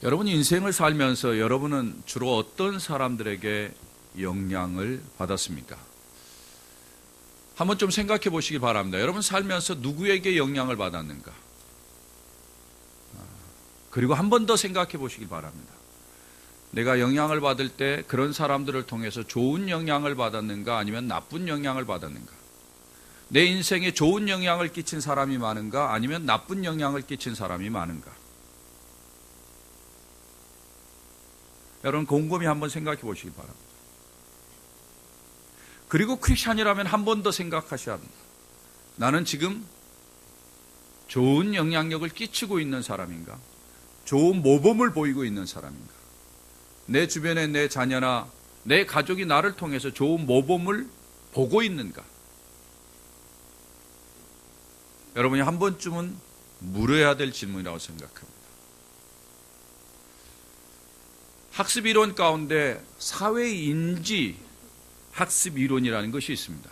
여러분 인생을 살면서 여러분은 주로 어떤 사람들에게 영향을 받았습니까? 한번 좀 생각해 보시기 바랍니다. 여러분 살면서 누구에게 영향을 받았는가? 그리고 한 번 더 생각해 보시기 바랍니다. 내가 영향을 받을 때 그런 사람들을 통해서 좋은 영향을 받았는가 아니면 나쁜 영향을 받았는가? 내 인생에 좋은 영향을 끼친 사람이 많은가 아니면 나쁜 영향을 끼친 사람이 많은가? 여러분 곰곰이 한번 생각해 보시기 바랍니다. 그리고 크리스찬이라면 한 번 더 생각하셔야 합니다. 나는 지금 좋은 영향력을 끼치고 있는 사람인가? 좋은 모범을 보이고 있는 사람인가? 내 주변에 내 자녀나 내 가족이 나를 통해서 좋은 모범을 보고 있는가? 여러분이 한 번쯤은 물어야 될 질문이라고 생각합니다. 학습 이론 가운데 사회인지 학습 이론이라는 것이 있습니다.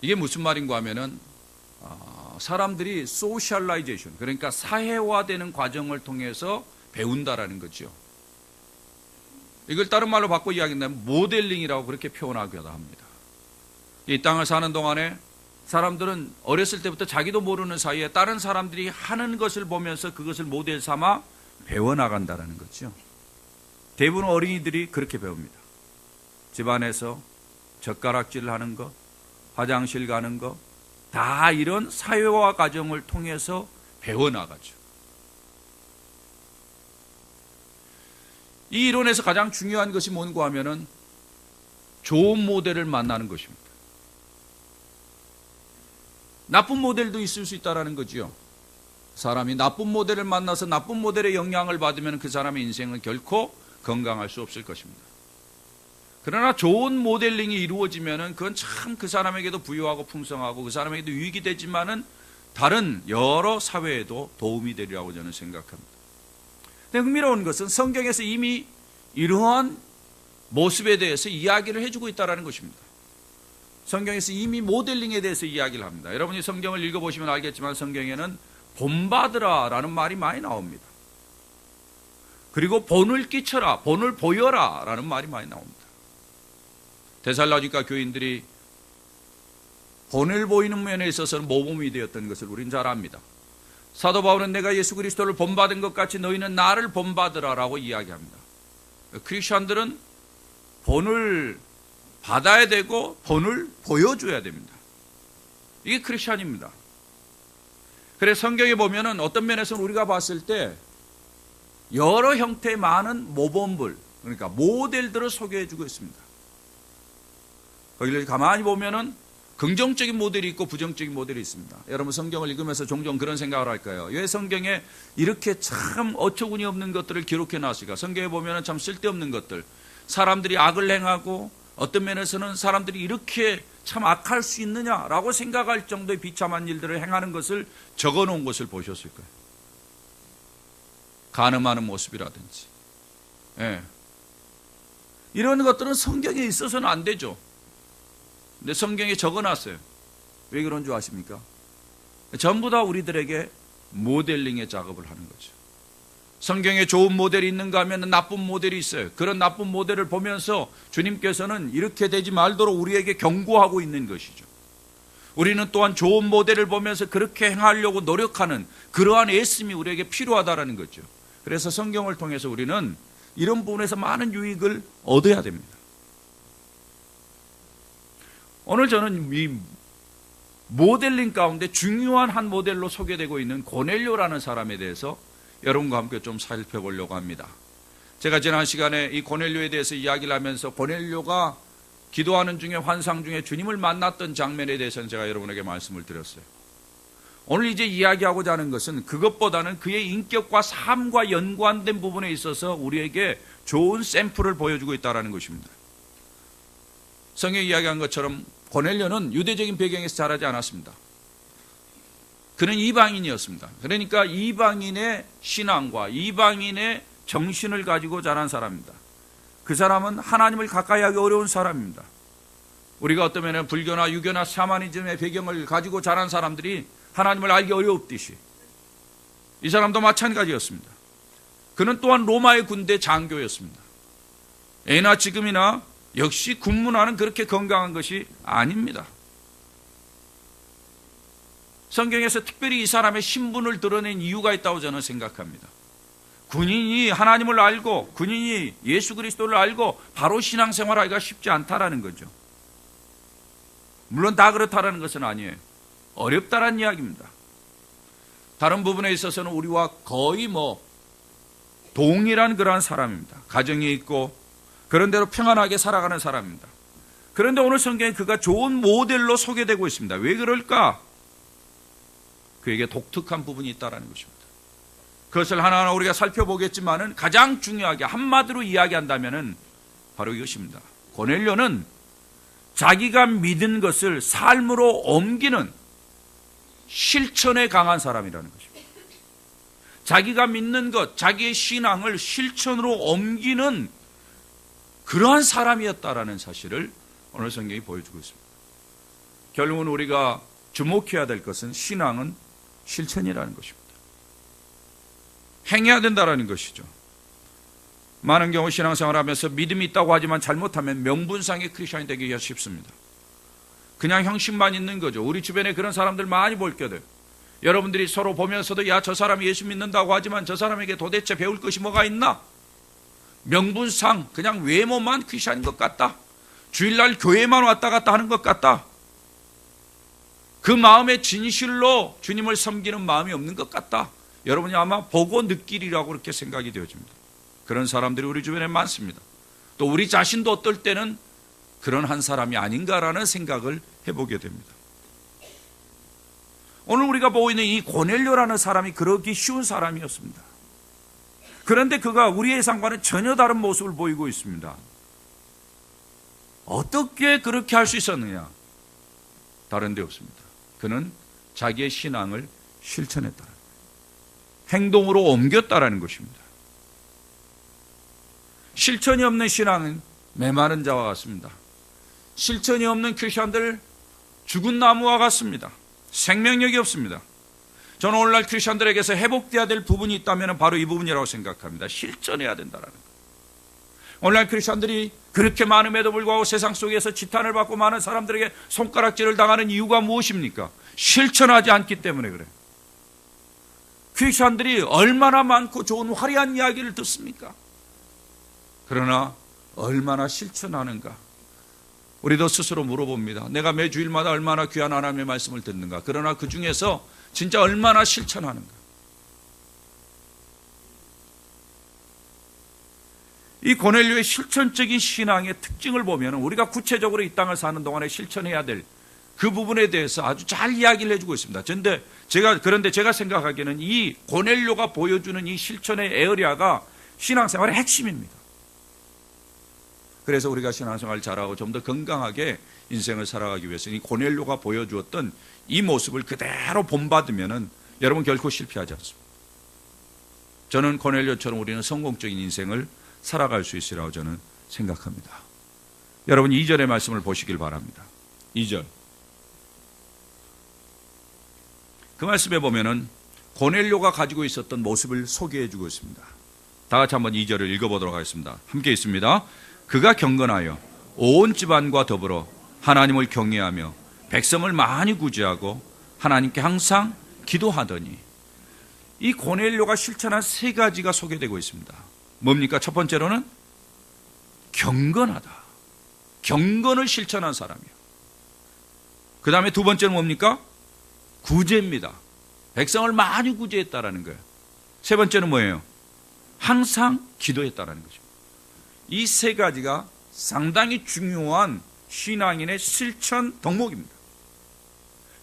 이게 무슨 말인가 하면은 사람들이 소셜라이제이션, 그러니까 사회화되는 과정을 통해서 배운다라는 거죠. 이걸 다른 말로 바꿔 이야기한다면 모델링이라고 그렇게 표현하기도 합니다. 이 땅을 사는 동안에 사람들은 어렸을 때부터 자기도 모르는 사이에 다른 사람들이 하는 것을 보면서 그것을 모델 삼아 배워나간다는 거죠. 대부분 어린이들이 그렇게 배웁니다. 집안에서 젓가락질 하는 것, 화장실 가는 것, 다 이런 사회화 과정을 통해서 배워나가죠. 이 이론에서 가장 중요한 것이 뭔가 하면은 좋은 모델을 만나는 것입니다. 나쁜 모델도 있을 수 있다는 거죠. 사람이 나쁜 모델을 만나서 나쁜 모델의 영향을 받으면 그 사람의 인생은 결코 건강할 수 없을 것입니다. 그러나 좋은 모델링이 이루어지면 그건 참 그 사람에게도 부유하고 풍성하고 그 사람에게도 유익이 되지만은 다른 여러 사회에도 도움이 되리라고 저는 생각합니다. 근데 흥미로운 것은 성경에서 이미 이러한 모습에 대해서 이야기를 해주고 있다는 것입니다. 성경에서 이미 모델링에 대해서 이야기를 합니다. 여러분이 성경을 읽어보시면 알겠지만 성경에는 본받으라라는 말이 많이 나옵니다. 그리고 본을 끼쳐라, 본을 보여라 라는 말이 많이 나옵니다. 데살로니가 교인들이 본을 보이는 면에 있어서는 모범이 되었던 것을 우리는 잘 압니다. 사도 바울은 내가 예수 그리스도를 본받은 것 같이 너희는 나를 본받으라라고 이야기합니다. 크리스천들은 본을 받아야 되고 본을 보여줘야 됩니다. 이게 크리스천입니다. 그래서 성경에 보면은 어떤 면에서는 우리가 봤을 때 여러 형태의 많은 모범들, 그러니까 모델들을 소개해주고 있습니다. 거기를 가만히 보면은 긍정적인 모델이 있고 부정적인 모델이 있습니다. 여러분 성경을 읽으면서 종종 그런 생각을 할까요? 왜 성경에 이렇게 참 어처구니 없는 것들을 기록해 놨을까? 성경에 보면은 참 쓸데없는 것들, 사람들이 악을 행하고 어떤 면에서는 사람들이 이렇게 참 악할 수 있느냐라고 생각할 정도의 비참한 일들을 행하는 것을 적어놓은 것을 보셨을 거예요. 간음하는 모습이라든지, 이런 것들은 성경에 있어서는 안 되죠. 근데 성경에 적어놨어요. 왜 그런 줄 아십니까? 전부 다 우리들에게 모델링의 작업을 하는 거죠. 성경에 좋은 모델이 있는가 하면 나쁜 모델이 있어요. 그런 나쁜 모델을 보면서 주님께서는 이렇게 되지 말도록 우리에게 경고하고 있는 것이죠. 우리는 또한 좋은 모델을 보면서 그렇게 행하려고 노력하는 그러한 애씀이 우리에게 필요하다는 거죠. 그래서 성경을 통해서 우리는 이런 부분에서 많은 유익을 얻어야 됩니다. 오늘 저는 이 모델링 가운데 중요한 한 모델로 소개되고 있는 고넬료라는 사람에 대해서 여러분과 함께 좀 살펴보려고 합니다. 제가 지난 시간에 이 고넬료에 대해서 이야기를 하면서 고넬료가 기도하는 중에 환상 중에 주님을 만났던 장면에 대해서는 제가 여러분에게 말씀을 드렸어요. 오늘 이제 이야기하고자 하는 것은 그것보다는 그의 인격과 삶과 연관된 부분에 있어서 우리에게 좋은 샘플을 보여주고 있다는 것입니다. 성경에 이야기한 것처럼 고넬료는 유대적인 배경에서 자라지 않았습니다. 그는 이방인이었습니다. 그러니까 이방인의 신앙과 이방인의 정신을 가지고 자란 사람입니다. 그 사람은 하나님을 가까이 하기 어려운 사람입니다. 우리가 어떤 면에 불교나 유교나 샤머니즘의 배경을 가지고 자란 사람들이 하나님을 알기 어려웠듯이 이 사람도 마찬가지였습니다. 그는 또한 로마의 군대 장교였습니다. 예나 지금이나 역시 군 문화는 그렇게 건강한 것이 아닙니다. 성경에서 특별히 이 사람의 신분을 드러낸 이유가 있다고 저는 생각합니다. 군인이 하나님을 알고 군인이 예수 그리스도를 알고 바로 신앙생활하기가 쉽지 않다라는 거죠. 물론 다 그렇다라는 것은 아니에요. 어렵다라는 이야기입니다. 다른 부분에 있어서는 우리와 거의 동일한 그러한 사람입니다. 가정이 있고 그런대로 평안하게 살아가는 사람입니다. 그런데 오늘 성경에 그가 좋은 모델로 소개되고 있습니다. 왜 그럴까? 그에게 독특한 부분이 있다는 것입니다. 그것을 하나하나 우리가 살펴보겠지만은 가장 중요하게 한마디로 이야기한다면은 바로 이것입니다. 고넬료는 자기가 믿은 것을 삶으로 옮기는 실천에 강한 사람이라는 것입니다. 자기가 믿는 것, 자기의 신앙을 실천으로 옮기는 그러한 사람이었다라는 사실을 오늘 성경이 보여주고 있습니다. 결국은 우리가 주목해야 될 것은 신앙은 실천이라는 것입니다. 행해야 된다라는 것이죠. 많은 경우 신앙생활하면서 믿음이 있다고 하지만 잘못하면 명분상의 크리스천이 되기가 쉽습니다. 그냥 형식만 있는 거죠. 우리 주변에 그런 사람들 많이 볼 거예요. 여러분들이 서로 보면서도 야, 저 사람이 예수 믿는다고 하지만 저 사람에게 도대체 배울 것이 뭐가 있나? 명분상 그냥 외모만 크리스천인 것 같다. 주일날 교회만 왔다 갔다 하는 것 같다. 그 마음에 진실로 주님을 섬기는 마음이 없는 것 같다. 여러분이 아마 보고 느끼리라고 그렇게 생각이 되어집니다. 그런 사람들이 우리 주변에 많습니다. 또 우리 자신도 어떨 때는 그런 한 사람이 아닌가라는 생각을 해보게 됩니다. 오늘 우리가 보고 있는 이 고넬료라는 사람이 그러기 쉬운 사람이었습니다. 그런데 그가 우리의 예상과는 전혀 다른 모습을 보이고 있습니다. 어떻게 그렇게 할 수 있었느냐? 다른 데 없습니다. 그는 자기의 신앙을 실천했다는 거예요. 행동으로 옮겼다라는 것입니다. 실천이 없는 신앙은 메마른 자와 같습니다. 실천이 없는 크리스천들 죽은 나무와 같습니다. 생명력이 없습니다. 저는 오늘날 크리스천들에게서 회복돼야 될 부분이 있다면 바로 이 부분이라고 생각합니다. 실천해야 된다는 거예요. 오늘날 크리스천들이 그렇게 많음에도 불구하고 세상 속에서 지탄을 받고 많은 사람들에게 손가락질을 당하는 이유가 무엇입니까? 실천하지 않기 때문에 그래요. 크리스천들이 얼마나 많고 좋은 화려한 이야기를 듣습니까? 그러나 얼마나 실천하는가? 우리도 스스로 물어봅니다. 내가 매 주일마다 얼마나 귀한 하나님의 말씀을 듣는가? 그러나 그 중에서 진짜 얼마나 실천하는가? 이 고넬료의 실천적인 신앙의 특징을 보면 우리가 구체적으로 이 땅을 사는 동안에 실천해야 될 그 부분에 대해서 아주 잘 이야기를 해주고 있습니다. 그런데 제가 생각하기에는 이 고넬료가 보여주는 이 실천의 에어리아가 신앙생활의 핵심입니다. 그래서 우리가 신앙생활을 잘하고 좀 더 건강하게 인생을 살아가기 위해서 이 고넬료가 보여주었던 이 모습을 그대로 본받으면 여러분 결코 실패하지 않습니다. 저는 고넬료처럼 우리는 성공적인 인생을 살아갈 수 있으리라고 저는 생각합니다. 여러분 2절의 말씀을 보시길 바랍니다. 2절. 그 말씀에 보면은 고넬료가 가지고 있었던 모습을 소개해 주고 있습니다. 다 같이 한번 2절을 읽어보도록 하겠습니다. 함께 있습니다. 그가 경건하여 온 집안과 더불어 하나님을 경외하며 백성을 많이 구제하고 하나님께 항상 기도하더니. 이 고넬료가 실천한 세 가지가 소개되고 있습니다. 뭡니까? 첫 번째로는 경건하다. 경건을 실천한 사람이요. 그 다음에 두 번째는 뭡니까? 구제입니다. 백성을 많이 구제했다라는 거예요. 세 번째는 뭐예요? 항상 기도했다라는 거죠. 이 세 가지가 상당히 중요한 신앙인의 실천 덕목입니다.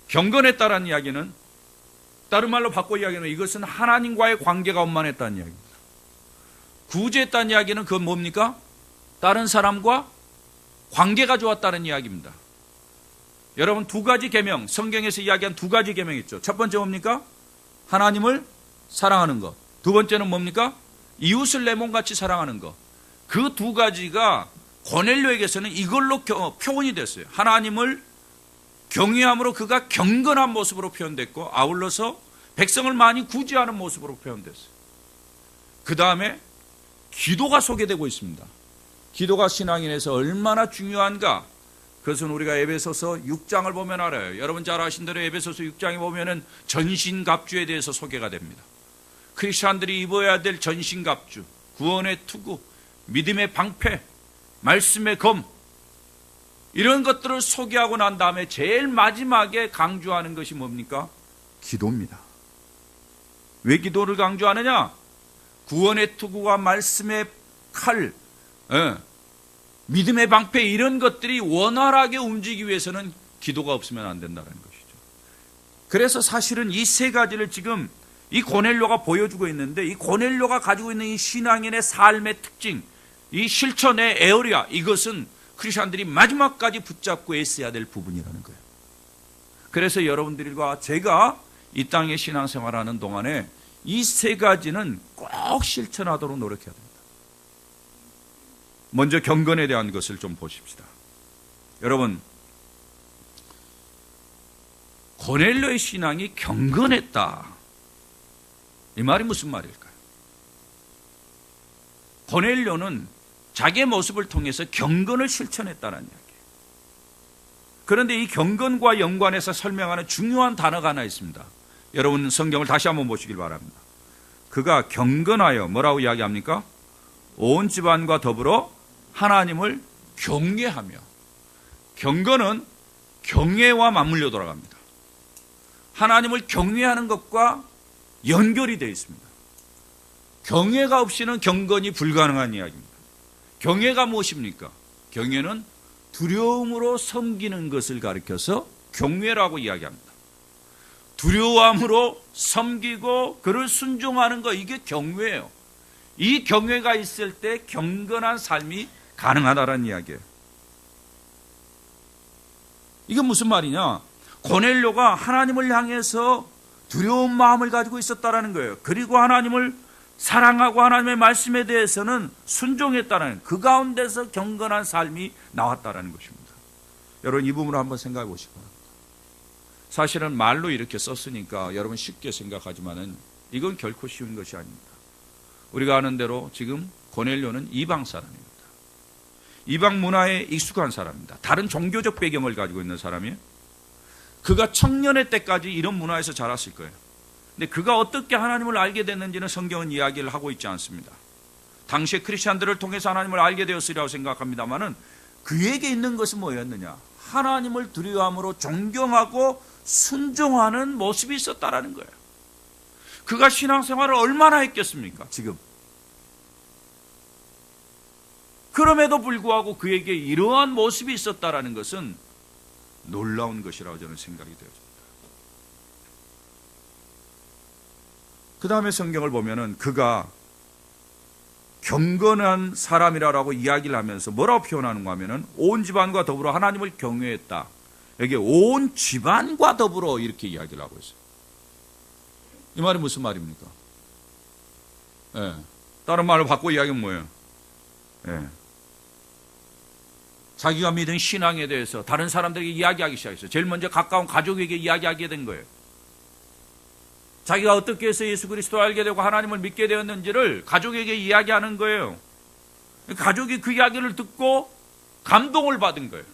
경건했다라는 이야기는 다른 말로 바꿔 이야기하면 이것은 하나님과의 관계가 원만했다는 이야기입니다. 구제했다는 이야기는 그건 뭡니까? 다른 사람과 관계가 좋았다는 이야기입니다. 여러분 두 가지 계명, 성경에서 이야기한 두 가지 계명이 있죠. 첫 번째 뭡니까? 하나님을 사랑하는 것. 두 번째는 뭡니까? 이웃을 내 몸같이 사랑하는 것. 그 두 가지가 고넬료에게서는 이걸로 표현이 됐어요. 하나님을 경외함으로 그가 경건한 모습으로 표현됐고 아울러서 백성을 많이 구제하는 모습으로 표현됐어요. 그 다음에 기도가 소개되고 있습니다. 기도가 신앙인에서 얼마나 중요한가? 그것은 우리가 에베소서 6장을 보면 알아요. 여러분 잘 아신 대로 에베소서 6장에 보면은 전신갑주에 대해서 소개가 됩니다. 크리스천들이 입어야 될 전신갑주, 구원의 투구, 믿음의 방패, 말씀의 검, 이런 것들을 소개하고 난 다음에 제일 마지막에 강조하는 것이 뭡니까? 기도입니다. 왜 기도를 강조하느냐? 구원의 투구와 말씀의 칼, 믿음의 방패, 이런 것들이 원활하게 움직이기 위해서는 기도가 없으면 안 된다는 것이죠. 그래서 사실은 이 세 가지를 지금 이 고넬료가 보여주고 있는데, 이 고넬료가 가지고 있는 이 신앙인의 삶의 특징, 이 실천의 에어리아, 이것은 크리스천들이 마지막까지 붙잡고 애써야 될 부분이라는 거예요. 그래서 여러분들과 제가 이 땅에 신앙생활하는 동안에 이 세 가지는 꼭 실천하도록 노력해야 됩니다. 먼저 경건에 대한 것을 좀 보십시다. 여러분, 고넬료의 신앙이 경건했다, 이 말이 무슨 말일까요? 고넬료는 자기의 모습을 통해서 경건을 실천했다는 이야기예요. 그런데 이 경건과 연관해서 설명하는 중요한 단어가 하나 있습니다. 여러분 성경을 다시 한번 보시길 바랍니다. 그가 경건하여 뭐라고 이야기합니까? 온 집안과 더불어 하나님을 경외하며. 경건은 경외와 맞물려 돌아갑니다. 하나님을 경외하는 것과 연결이 되어 있습니다. 경외가 없이는 경건이 불가능한 이야기입니다. 경외가 무엇입니까? 경외는 두려움으로 섬기는 것을 가리켜서 경외라고 이야기합니다. 두려움으로 섬기고 그를 순종하는 것, 이게 경외예요. 이 경외가 있을 때 경건한 삶이 가능하다는 이야기예요. 이게 무슨 말이냐? 고넬료가 하나님을 향해서 두려운 마음을 가지고 있었다는 거예요. 그리고 하나님을 사랑하고 하나님의 말씀에 대해서는 순종했다는, 그 가운데서 경건한 삶이 나왔다는 것입니다. 여러분 이 부분을 한번 생각해 보시기 바랍니다. 사실은 말로 이렇게 썼으니까 여러분 쉽게 생각하지만은 이건 결코 쉬운 것이 아닙니다. 우리가 아는 대로 지금 고넬료는 이방 사람입니다. 이방 문화에 익숙한 사람입니다. 다른 종교적 배경을 가지고 있는 사람이에요. 그가 청년의 때까지 이런 문화에서 자랐을 거예요. 근데 그가 어떻게 하나님을 알게 됐는지는 성경은 이야기를 하고 있지 않습니다. 당시의 크리스천들을 통해서 하나님을 알게 되었으리라고 생각합니다만은 그에게 있는 것은 뭐였느냐? 하나님을 두려워함으로 존경하고 순종하는 모습이 있었다라는 거예요. 그가 신앙생활을 얼마나 했겠습니까? 지금. 그럼에도 불구하고 그에게 이러한 모습이 있었다라는 것은 놀라운 것이라고 저는 생각이 되어집니다. 그 다음에 성경을 보면은 그가 경건한 사람이라고 이야기를 하면서 뭐라고 표현하는가 하면은 온 집안과 더불어 하나님을 경외했다. 여기 온 집안과 더불어 이렇게 이야기를 하고 있어요. 이 말이 무슨 말입니까? 예. 다른 말을 바꿔 이야기하면 뭐예요? 예. 자기가 믿은 신앙에 대해서 다른 사람들에게 이야기하기 시작했어요. 제일 먼저 가까운 가족에게 이야기하게 된 거예요. 자기가 어떻게 해서 예수 그리스도를 알게 되고 하나님을 믿게 되었는지를 가족에게 이야기하는 거예요. 가족이 그 이야기를 듣고 감동을 받은 거예요.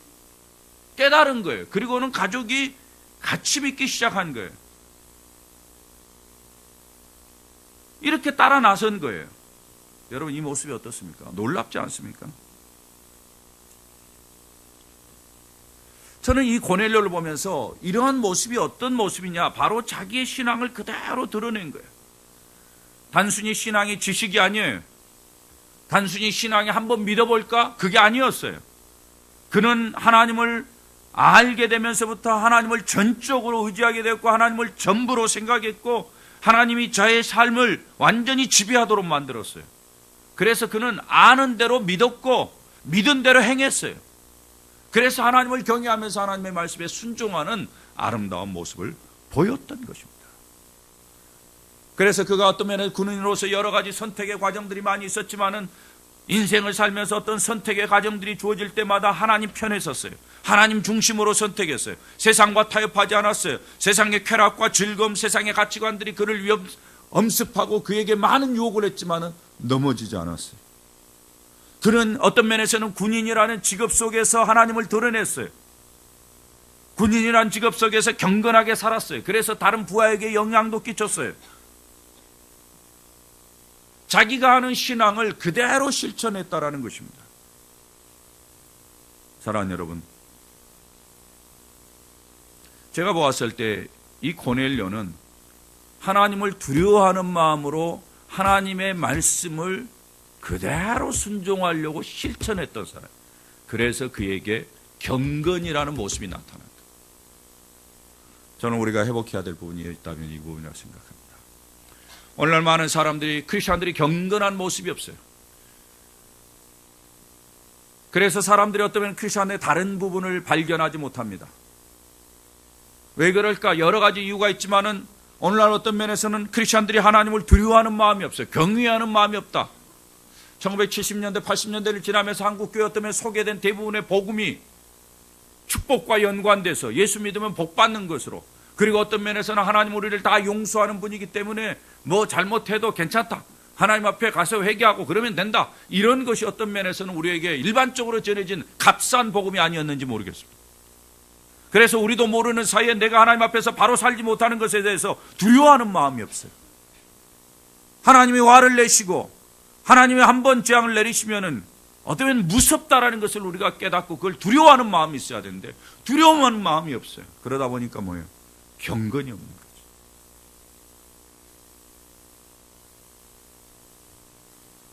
깨달은 거예요. 그리고는 가족이 같이 믿기 시작한 거예요. 이렇게 따라 나선 거예요. 여러분 이 모습이 어떻습니까? 놀랍지 않습니까? 저는 이 고넬료를 보면서 이러한 모습이 어떤 모습이냐, 바로 자기의 신앙을 그대로 드러낸 거예요. 단순히 신앙이 지식이 아니에요. 단순히 신앙이 한번 믿어볼까? 그게 아니었어요. 그는 하나님을 알게 되면서부터 하나님을 전적으로 의지하게 되었고 하나님을 전부로 생각했고 하나님이 자의 삶을 완전히 지배하도록 만들었어요. 그래서 그는 아는 대로 믿었고 믿은 대로 행했어요. 그래서 하나님을 경외하면서 하나님의 말씀에 순종하는 아름다운 모습을 보였던 것입니다. 그래서 그가 어떤 면에 군인으로서 여러 가지 선택의 과정들이 많이 있었지만은 인생을 살면서 어떤 선택의 과정들이 주어질 때마다 하나님 편에 섰어요. 하나님 중심으로 선택했어요. 세상과 타협하지 않았어요. 세상의 쾌락과 즐거움, 세상의 가치관들이 그를 엄습하고 그에게 많은 유혹을 했지만은 넘어지지 않았어요. 그는 어떤 면에서는 군인이라는 직업 속에서 하나님을 드러냈어요. 군인이라는 직업 속에서 경건하게 살았어요. 그래서 다른 부하에게 영향도 끼쳤어요. 자기가 하는 신앙을 그대로 실천했다라는 것입니다. 사랑하는 여러분, 제가 보았을 때 이 고넬료는 하나님을 두려워하는 마음으로 하나님의 말씀을 그대로 순종하려고 실천했던 사람. 그래서 그에게 경건이라는 모습이 나타난다. 저는 우리가 회복해야 될 부분이 있다면 이 부분이라고 생각합니다. 오늘날 많은 사람들이, 크리스천들이 경건한 모습이 없어요. 그래서 사람들이 어쩌면 크리스천의 다른 부분을 발견하지 못합니다. 왜 그럴까? 여러 가지 이유가 있지만은 오늘날 어떤 면에서는 크리스천들이 하나님을 두려워하는 마음이 없어요. 경외하는 마음이 없다. 1970년대, 80년대를 지나면서 한국교회 어떤 면 소개된 대부분의 복음이 축복과 연관돼서 예수 믿으면 복 받는 것으로, 그리고 어떤 면에서는 하나님 우리를 다 용서하는 분이기 때문에 뭐 잘못해도 괜찮다, 하나님 앞에 가서 회개하고 그러면 된다, 이런 것이 어떤 면에서는 우리에게 일반적으로 전해진 값싼 복음이 아니었는지 모르겠습니다. 그래서 우리도 모르는 사이에 내가 하나님 앞에서 바로 살지 못하는 것에 대해서 두려워하는 마음이 없어요. 하나님이 화를 내시고 하나님이 한번 재앙을 내리시면은 어쩌면 무섭다라는 것을 우리가 깨닫고 그걸 두려워하는 마음이 있어야 되는데 두려워하는 마음이 없어요. 그러다 보니까 뭐예요? 경건이 없는 거죠.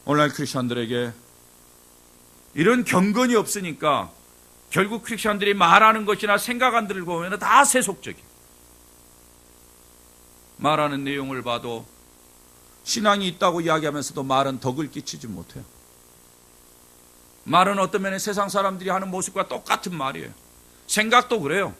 오늘날 크리스천들에게 이런 경건이 없으니까 결국 크리스천들이 말하는 것이나 생각안들을 보면 다 세속적이에요. 말하는 내용을 봐도 신앙이 있다고 이야기하면서도 말은 덕을 끼치지 못해요. 말은 어떤 면에 세상 사람들이 하는 모습과 똑같은 말이에요. 생각도 그래요.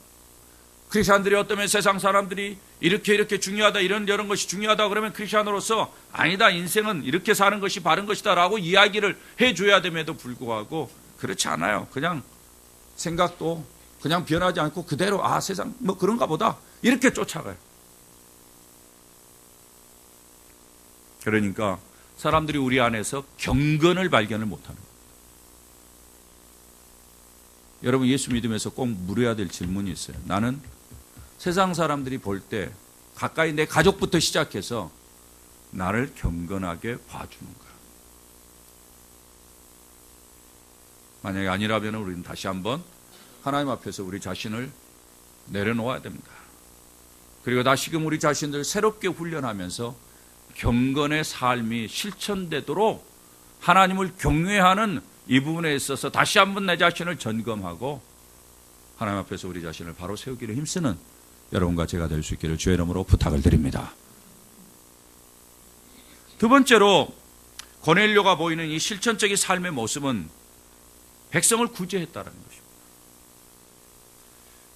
크리스천들이 어떤 면에 세상 사람들이 이렇게 중요하다, 이런 것이 중요하다 그러면 크리스천으로서 아니다, 인생은 이렇게 사는 것이 바른 것이다 라고 이야기를 해줘야 됨에도 불구하고 그렇지 않아요. 그냥 생각도 그냥 변하지 않고 그대로 세상 뭐 그런가 보다 이렇게 쫓아가요. 그러니까 사람들이 우리 안에서 경건을 발견을 못하는 거예요. 여러분, 예수 믿으면서 꼭 물어야 될 질문이 있어요. 나는 세상 사람들이 볼 때 가까이 내 가족부터 시작해서 나를 경건하게 봐주는가? 만약에 아니라면 우리는 다시 한번 하나님 앞에서 우리 자신을 내려놓아야 됩니다. 그리고 다시금 우리 자신들 새롭게 훈련하면서 경건의 삶이 실천되도록 하나님을 경외하는 이 부분에 있어서 다시 한번 내 자신을 점검하고 하나님 앞에서 우리 자신을 바로 세우기를 힘쓰는 여러분과 제가 될 수 있기를 주의 이름으로 부탁을 드립니다. 두 번째로 고넬료가 보이는 이 실천적인 삶의 모습은 백성을 구제했다는 것입니다.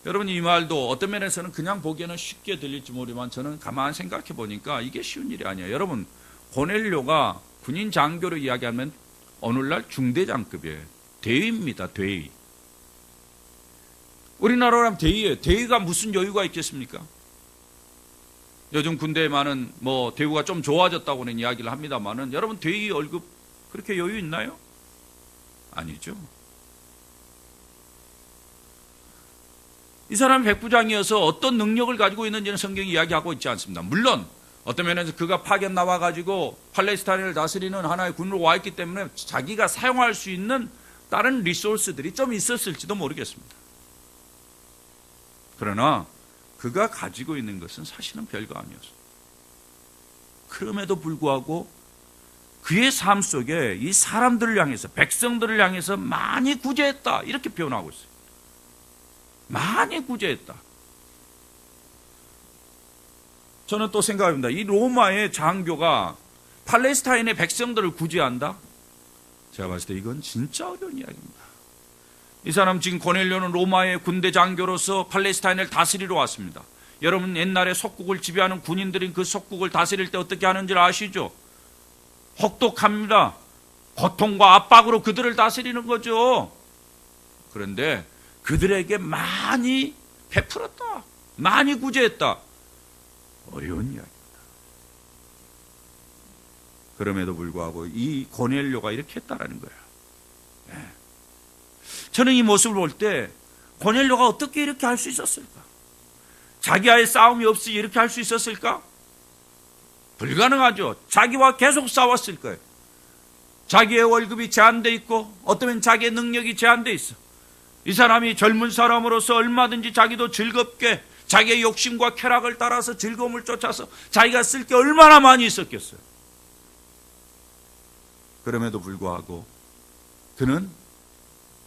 여러분, 이 말도 어떤 면에서는 그냥 보기에는 쉽게 들릴지 모르지만 저는 가만히 생각해 보니까 이게 쉬운 일이 아니에요. 여러분, 고넬료가 군인 장교로 이야기하면 오늘날 중대장급이에요. 대위입니다. 대위. 우리나라로 하면 대위예요. 대위가 무슨 여유가 있겠습니까? 요즘 군대에 많은 대우가 좀 좋아졌다고는 이야기를 합니다만은 여러분, 대위 월급 그렇게 여유 있나요? 아니죠. 이 사람이 백부장이어서 어떤 능력을 가지고 있는지는 성경이 이야기하고 있지 않습니다. 물론 어떤 면에서 그가 파견 나와가지고 팔레스타인을 다스리는 하나의 군으로 와 있기 때문에 자기가 사용할 수 있는 다른 리소스들이 좀 있었을지도 모르겠습니다. 그러나 그가 가지고 있는 것은 사실은 별거 아니었어요. 그럼에도 불구하고 그의 삶 속에 이 사람들을 향해서, 백성들을 향해서 많이 구제했다, 이렇게 표현하고 있어요. 많이 구제했다. 저는 또 생각합니다. 이 로마의 장교가 팔레스타인의 백성들을 구제한다? 제가 봤을 때 이건 진짜 어려운 이야기입니다. 이 사람 지금 고넬료는 로마의 군대 장교로서 팔레스타인을 다스리러 왔습니다. 여러분, 옛날에 속국을 지배하는 군인들이 그 속국을 다스릴 때 어떻게 하는지 아시죠? 혹독합니다. 고통과 압박으로 그들을 다스리는 거죠. 그런데 그들에게 많이 베풀었다, 많이 구제했다. 어려운 이야기입니다. 그럼에도 불구하고 이 고넬료가 이렇게 했다라는 거예요. 네. 저는 이 모습을 볼 때 고넬료가 어떻게 이렇게 할 수 있었을까? 자기와의 싸움이 없이 이렇게 할 수 있었을까? 불가능하죠. 자기와 계속 싸웠을 거예요. 자기의 월급이 제한되어 있고 어쩌면 자기의 능력이 제한되어 있어. 이 사람이 젊은 사람으로서 얼마든지 자기도 즐겁게 자기의 욕심과 쾌락을 따라서 즐거움을 쫓아서 자기가 쓸 게 얼마나 많이 있었겠어요. 그럼에도 불구하고 그는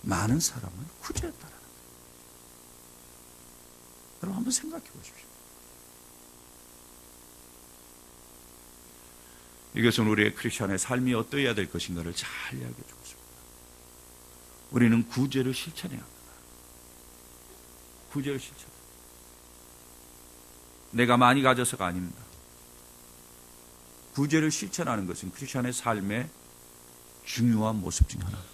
많은 사람을 구제했다는 거예요. 여러분 한번 생각해 보십시오. 이것은 우리의 크리스천의 삶이 어떠해야 될 것인가를 잘 이야기해 주고 있습니다. 우리는 구제를 실천해야 합니다. 구제를 실천. 내가 많이 가져서가 아닙니다. 구제를 실천하는 것은 크리스천의 삶의 중요한 모습 중 하나입니다.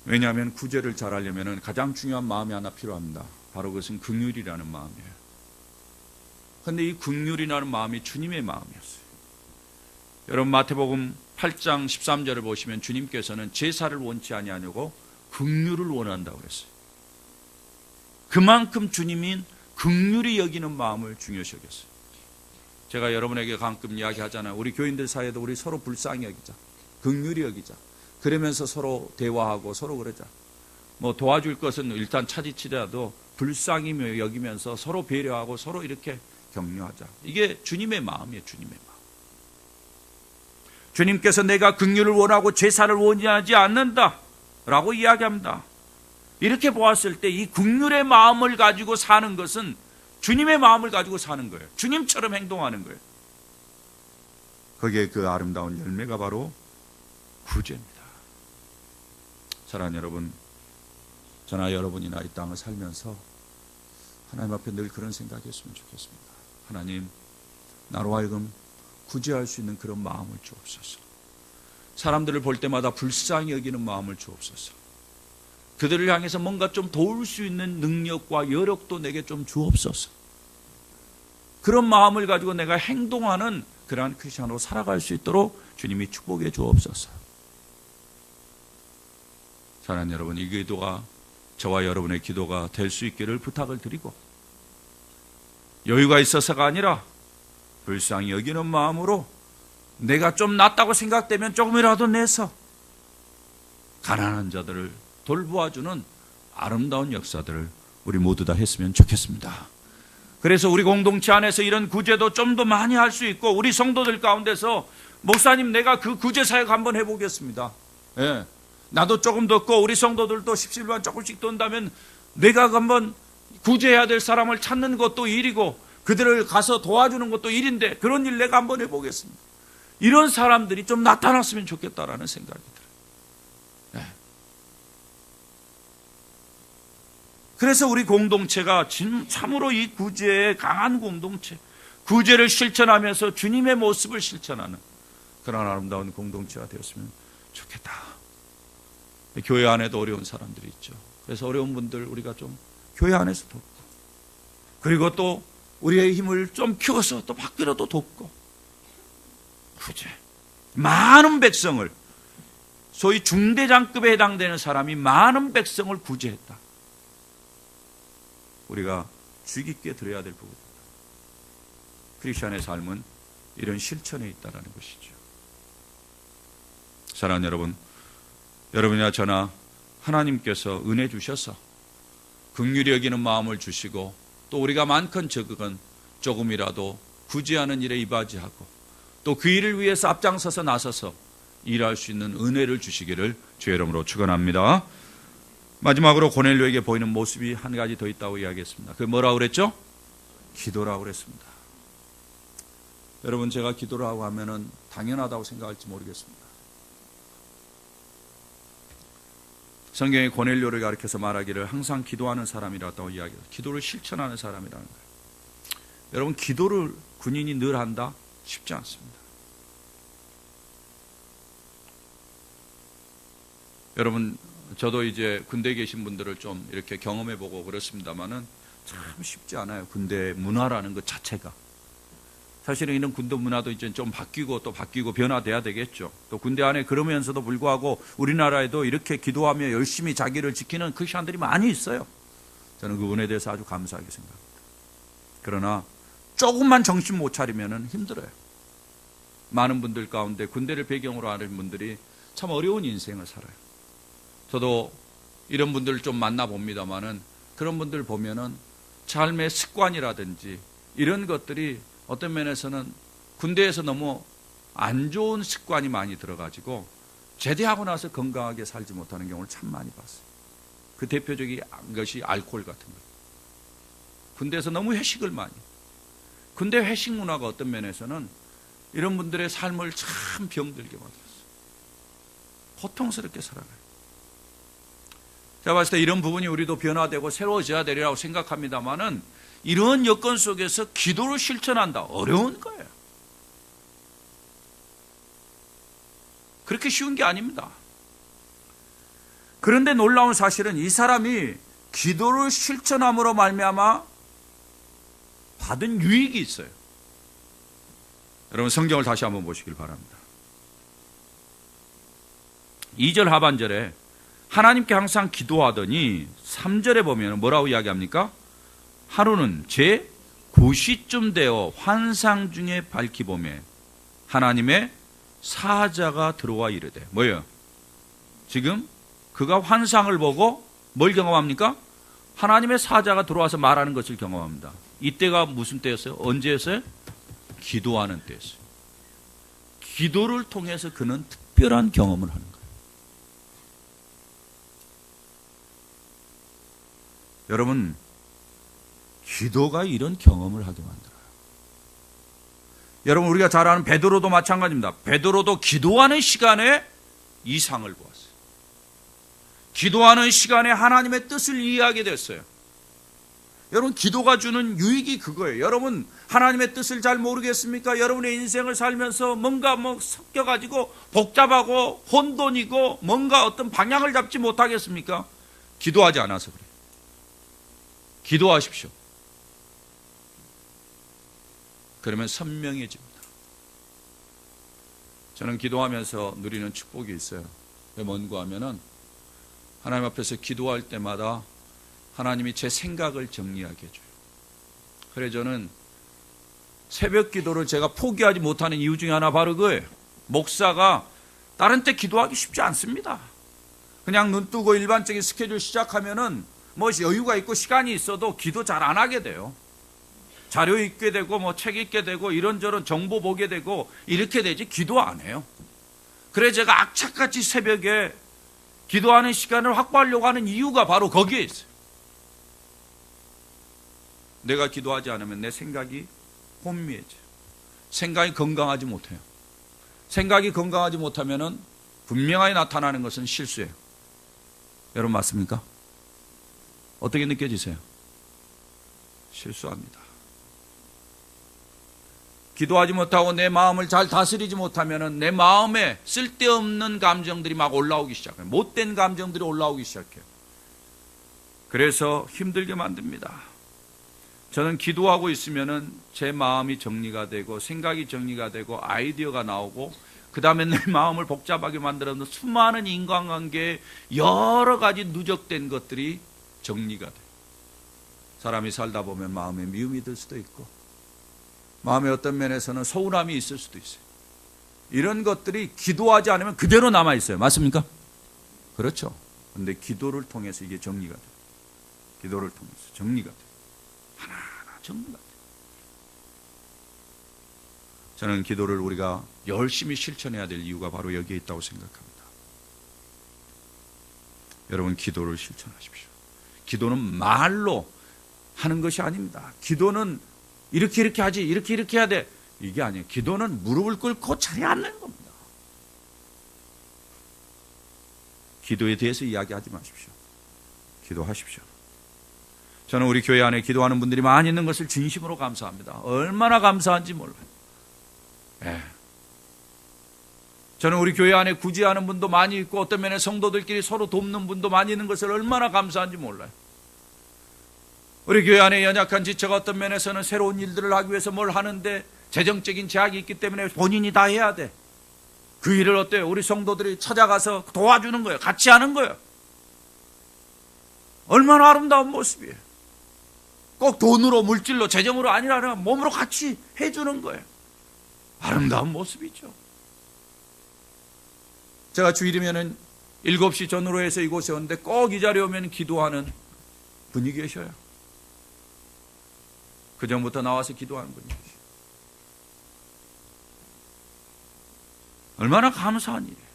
왜냐하면 구제를 잘하려면 가장 중요한 마음이 하나 필요합니다. 바로 그것은 긍휼이라는 마음이에요. 그런데 이 긍휼이라는 마음이 주님의 마음이었어요. 여러분 마태복음 8장 13절을 보시면 주님께서는 제사를 원치 아니하냐고 긍휼을 원한다고 그랬어요. 그만큼 주님인 긍휼히 여기는 마음을 중요시 여겼어요. 제가 여러분에게 가끔 이야기하잖아요. 우리 교인들 사이에도 우리 서로 불쌍히 여기자. 긍휼히 여기자. 그러면서 서로 대화하고 서로 그러자. 뭐 도와줄 것은 일단 차지치더라도 불쌍히 여기면서 서로 배려하고 서로 이렇게 격려하자. 이게 주님의 마음이에요. 주님의 마음. 주님께서 내가 긍휼을 원하고 제사를 원하지 않는다 라고 이야기합니다. 이렇게 보았을 때 이 긍휼의 마음을 가지고 사는 것은 주님의 마음을 가지고 사는 거예요. 주님처럼 행동하는 거예요. 거기에 그 아름다운 열매가 바로 구제입니다. 사랑하는 여러분, 저나 여러분이나 이 땅을 살면서 하나님 앞에 늘 그런 생각했으면 좋겠습니다. 하나님, 나로 하여금 구제할 수 있는 그런 마음을 주옵소서. 사람들을 볼 때마다 불쌍히 여기는 마음을 주옵소서. 그들을 향해서 뭔가 좀 도울 수 있는 능력과 여력도 내게 좀 주옵소서. 그런 마음을 가지고 내가 행동하는 그러한 크리스천으로 살아갈 수 있도록 주님이 축복해 주옵소서. 사랑하는 여러분, 이 기도가 저와 여러분의 기도가 될 수 있기를 부탁을 드리고, 여유가 있어서가 아니라 불쌍히 여기는 마음으로 내가 좀 낫다고 생각되면 조금이라도 내서 가난한 자들을 돌보아주는 아름다운 역사들을 우리 모두 다 했으면 좋겠습니다. 그래서 우리 공동체 안에서 이런 구제도 좀 더 많이 할 수 있고, 우리 성도들 가운데서 목사님 내가 그 구제 사역 한번 해보겠습니다. 예. 나도 조금 뒀고 우리 성도들도 10실만 조금씩 돈다면 내가 한번 구제해야 될 사람을 찾는 것도 일이고 그들을 가서 도와주는 것도 일인데 그런 일 내가 한번 해보겠습니다. 이런 사람들이 좀 나타났으면 좋겠다라는 생각이 들어요. 네. 그래서 우리 공동체가 참으로 이 구제의 강한 공동체, 구제를 실천하면서 주님의 모습을 실천하는 그런 아름다운 공동체가 되었으면 좋겠다. 교회 안에도 어려운 사람들이 있죠. 그래서 어려운 분들 우리가 좀 교회 안에서 돕고, 그리고 또 우리의 힘을 좀 키워서 또 밖으로도 돕고, 구제. 많은 백성을, 소위 중대장급에 해당되는 사람이 많은 백성을 구제했다. 우리가 주의 깊게 들어야 될 부분입니다. 크리스천의 삶은 이런 실천에 있다는 것이죠. 사랑하는 여러분, 여러분이나 저나 하나님께서 은혜 주셔서 긍휼히 여기는 마음을 주시고, 또 우리가 많건 적건 조금이라도 구제하는 일에 이바지하고 또 그 일을 위해서 앞장서서 나서서 일할 수 있는 은혜를 주시기를 주의 이름으로 축원합니다. 마지막으로 고넬료에게 보이는 모습이 한 가지 더 있다고 이야기했습니다. 그게 뭐라고 그랬죠? 기도라고 그랬습니다. 여러분, 제가 기도를 하고 하면은 당연하다고 생각할지 모르겠습니다. 성경에 고넬료를 가리켜서 말하기를 항상 기도하는 사람이라고 이야기해요. 기도를 실천하는 사람이라는 거예요. 여러분, 기도를 군인이 늘 한다? 쉽지 않습니다. 여러분, 저도 이제 군대에 계신 분들을 좀 이렇게 경험해보고 그렇습니다만은 참 쉽지 않아요. 군대 문화라는 것 자체가. 사실은 이런 군대 문화도 이제 좀 바뀌고 또 바뀌고 변화돼야 되겠죠. 또 군대 안에 그러면서도 불구하고 우리나라에도 이렇게 기도하며 열심히 자기를 지키는 크리스천들이 많이 있어요. 저는 그분에 대해서 아주 감사하게 생각합니다. 그러나 조금만 정신 못 차리면 힘들어요. 많은 분들 가운데 군대를 배경으로 하는 분들이 참 어려운 인생을 살아요. 저도 이런 분들을 좀 만나봅니다만은 그런 분들 보면은 삶의 습관이라든지 이런 것들이 어떤 면에서는 군대에서 너무 안 좋은 습관이 많이 들어가지고 제대하고 나서 건강하게 살지 못하는 경우를 참 많이 봤어요. 그 대표적인 것이 알코올 같은 거. 군대에서 너무 회식을 많이. 군대 회식 문화가 어떤 면에서는 이런 분들의 삶을 참 병들게 만들었어요. 고통스럽게 살아가요. 제가 봤을 때 이런 부분이 우리도 변화되고 새로워져야 되리라고 생각합니다만은 이런 여건 속에서 기도를 실천한다. 어려운 거예요. 그렇게 쉬운 게 아닙니다. 그런데 놀라운 사실은 이 사람이 기도를 실천함으로 말미암아 받은 유익이 있어요. 여러분 성경을 다시 한번 보시길 바랍니다. 2절 하반절에 하나님께 항상 기도하더니 3절에 보면 뭐라고 이야기합니까? 하루는 제 9시쯤 되어 환상 중에 밝히 보매 하나님의 사자가 들어와 이르되 뭐예요? 지금 그가 환상을 보고 뭘 경험합니까? 하나님의 사자가 들어와서 말하는 것을 경험합니다. 이때가 무슨 때였어요? 언제였어요? 기도하는 때였어요. 기도를 통해서 그는 특별한 경험을 하는 거예요. 여러분, 기도가 이런 경험을 하게 만들어요. 여러분, 우리가 잘 아는 베드로도 마찬가지입니다. 베드로도 기도하는 시간에 이상을 보았어요. 기도하는 시간에 하나님의 뜻을 이해하게 됐어요. 여러분, 기도가 주는 유익이 그거예요. 여러분, 하나님의 뜻을 잘 모르겠습니까? 여러분의 인생을 살면서 뭔가 섞여가지고 복잡하고 혼돈이고 뭔가 어떤 방향을 잡지 못하겠습니까? 기도하지 않아서 그래요. 기도하십시오. 그러면 선명해집니다. 저는 기도하면서 누리는 축복이 있어요. 뭔가 하면은 하나님 앞에서 기도할 때마다 하나님이 제 생각을 정리하게 해줘요. 그래서 저는 새벽 기도를 제가 포기하지 못하는 이유 중에 하나 바로 그거예요. 목사가 다른 때 기도하기 쉽지 않습니다. 그냥 눈 뜨고 일반적인 스케줄 시작하면은 뭐 여유가 있고 시간이 있어도 기도 잘 안 하게 돼요. 자료 읽게 되고 책 읽게 되고 이런저런 정보 보게 되고 이렇게 되지 기도 안 해요. 그래서 제가 악착같이 새벽에 기도하는 시간을 확보하려고 하는 이유가 바로 거기에 있어요. 내가 기도하지 않으면 내 생각이 혼미해져요. 생각이 건강하지 못해요. 생각이 건강하지 못하면 분명하게 나타나는 것은 실수예요. 여러분 맞습니까? 어떻게 느껴지세요? 실수합니다. 기도하지 못하고 내 마음을 잘 다스리지 못하면 내 마음에 쓸데없는 감정들이 막 올라오기 시작해요. 못된 감정들이 올라오기 시작해요. 그래서 힘들게 만듭니다. 저는 기도하고 있으면 제 마음이 정리가 되고 생각이 정리가 되고 아이디어가 나오고 그 다음에 내 마음을 복잡하게 만들어서 수많은 인간관계에 여러 가지 누적된 것들이 정리가 돼요. 사람이 살다 보면 마음에 미움이 들 수도 있고 마음의 어떤 면에서는 서운함이 있을 수도 있어요. 이런 것들이 기도하지 않으면 그대로 남아있어요. 맞습니까? 그렇죠. 그런데 기도를 통해서 이게 정리가 돼요. 기도를 통해서 정리가 돼요. 하나하나 정리가 돼요. 저는 기도를 우리가 열심히 실천해야 될 이유가 바로 여기에 있다고 생각합니다. 여러분 기도를 실천하십시오. 기도는 말로 하는 것이 아닙니다. 기도는 이렇게 하지 이렇게 해야 돼 이게 아니에요. 기도는 무릎을 꿇고 자리에 앉는 겁니다. 기도에 대해서 이야기하지 마십시오. 기도하십시오. 저는 우리 교회 안에 기도하는 분들이 많이 있는 것을 진심으로 감사합니다. 얼마나 감사한지 몰라요. 저는 우리 교회 안에 구제하는 분도 많이 있고 어떤 면에 성도들끼리 서로 돕는 분도 많이 있는 것을 얼마나 감사한지 몰라요. 우리 교회 안에 연약한 지체가 어떤 면에서는 새로운 일들을 하기 위해서 뭘 하는데 재정적인 제약이 있기 때문에 본인이 다 해야 돼. 그 일을 어때요? 우리 성도들이 찾아가서 도와주는 거예요. 같이 하는 거예요. 얼마나 아름다운 모습이에요. 꼭 돈으로, 물질로, 재정으로 아니라 몸으로 같이 해주는 거예요. 아름다운 모습이죠. 제가 주일이면은 7시 전후로 해서 이곳에 오는데 꼭 이 자리에 오면 기도하는 분이 계셔요. 그 전부터 나와서 기도하는 분이 계셔요. 얼마나 감사한 일이에요.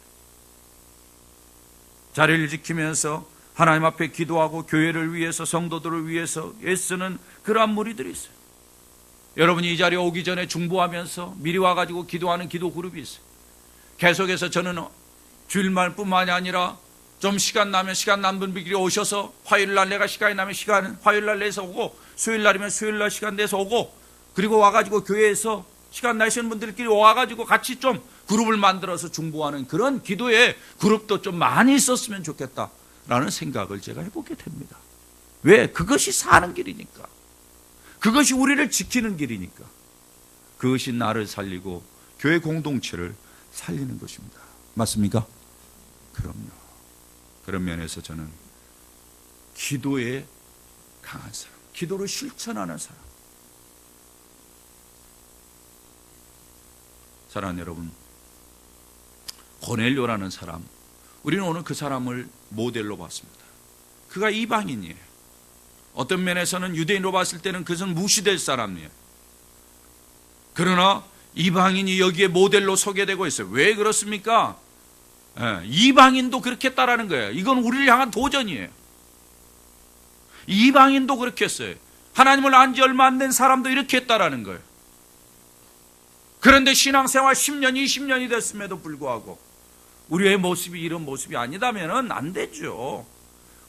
자리를 지키면서 하나님 앞에 기도하고 교회를 위해서, 성도들을 위해서 애쓰는 그러한 무리들이 있어요. 여러분이 이 자리에 오기 전에 중보하면서 미리 와가지고 기도하는 기도 그룹이 있어요. 계속해서 저는 주일말뿐만이 아니라 좀 시간 나면 시간 난 분들끼리 오셔서 화요일날 내가 시간이 나면 화요일날 내서 오고, 수요일날이면 수요일날 시간 내서 오고, 그리고 와가지고 교회에서 시간 나시는 분들끼리 와가지고 같이 좀 그룹을 만들어서 중보하는 그런 기도의 그룹도 좀 많이 있었으면 좋겠다라는 생각을 제가 해보게 됩니다. 왜? 그것이 사는 길이니까. 그것이 우리를 지키는 길이니까. 그것이 나를 살리고 교회 공동체를 살리는 것입니다. 맞습니까? 그럼요. 그런 면에서 저는 기도에 강한 사람, 기도를 실천하는 사람. 사랑하는 여러분, 고넬료라는 사람, 우리는 오늘 그 사람을 모델로 봤습니다. 그가 이방인이에요. 어떤 면에서는 유대인으로 봤을 때는 그것은 무시될 사람이에요. 그러나 이방인이 여기에 모델로 소개되고 있어요. 왜 그렇습니까? 이방인도 그렇게 했다라는 거예요. 이건 우리를 향한 도전이에요. 이방인도 그렇게 했어요. 하나님을 안 지 얼마 안 된 사람도 이렇게 했다라는 거예요. 그런데 신앙생활 10년, 20년이 됐음에도 불구하고 우리의 모습이 이런 모습이 아니다면 안 되죠.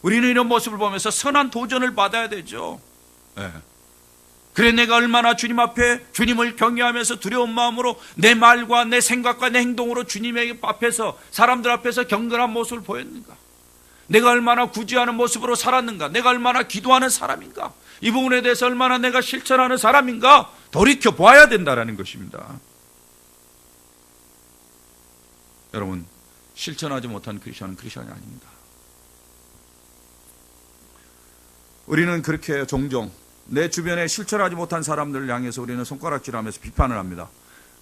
우리는 이런 모습을 보면서 선한 도전을 받아야 되죠. 그래, 내가 얼마나 주님 앞에 주님을 경외하면서 두려운 마음으로 내 말과 내 생각과 내 행동으로 주님의 앞에서, 사람들 앞에서 경건한 모습을 보였는가? 내가 얼마나 구제하는 모습으로 살았는가? 내가 얼마나 기도하는 사람인가? 이 부분에 대해서 얼마나 내가 실천하는 사람인가? 돌이켜 보아야 된다는 것입니다. 여러분, 실천하지 못한 크리스천은 크리스천이 아닙니다. 우리는 그렇게 종종 내 주변에 실천하지 못한 사람들을 향해서 우리는 손가락질하면서 비판을 합니다.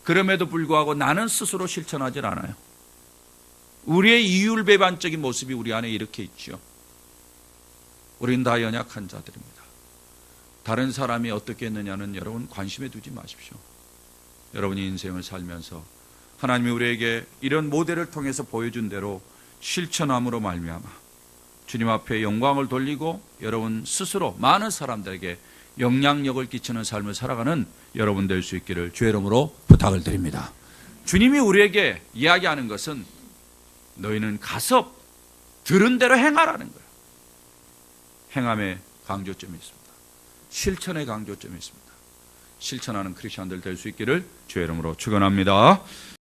그럼에도 불구하고 나는 스스로 실천하지 않아요. 우리의 이율배반적인 모습이 우리 안에 이렇게 있죠. 우린 다 연약한 자들입니다. 다른 사람이 어떻게 했느냐는 여러분 관심에 두지 마십시오. 여러분이 인생을 살면서 하나님이 우리에게 이런 모델을 통해서 보여준 대로 실천함으로 말미암아 주님 앞에 영광을 돌리고 여러분 스스로 많은 사람들에게 영향력을 끼치는 삶을 살아가는 여러분 될 수 있기를 주의 이름으로 부탁을 드립니다. 주님이 우리에게 이야기하는 것은 너희는 가서 들은 대로 행하라는 거예요. 행함의 강조점이 있습니다. 실천의 강조점이 있습니다. 실천하는 크리스천들 될 수 있기를 주의 이름으로 축원합니다.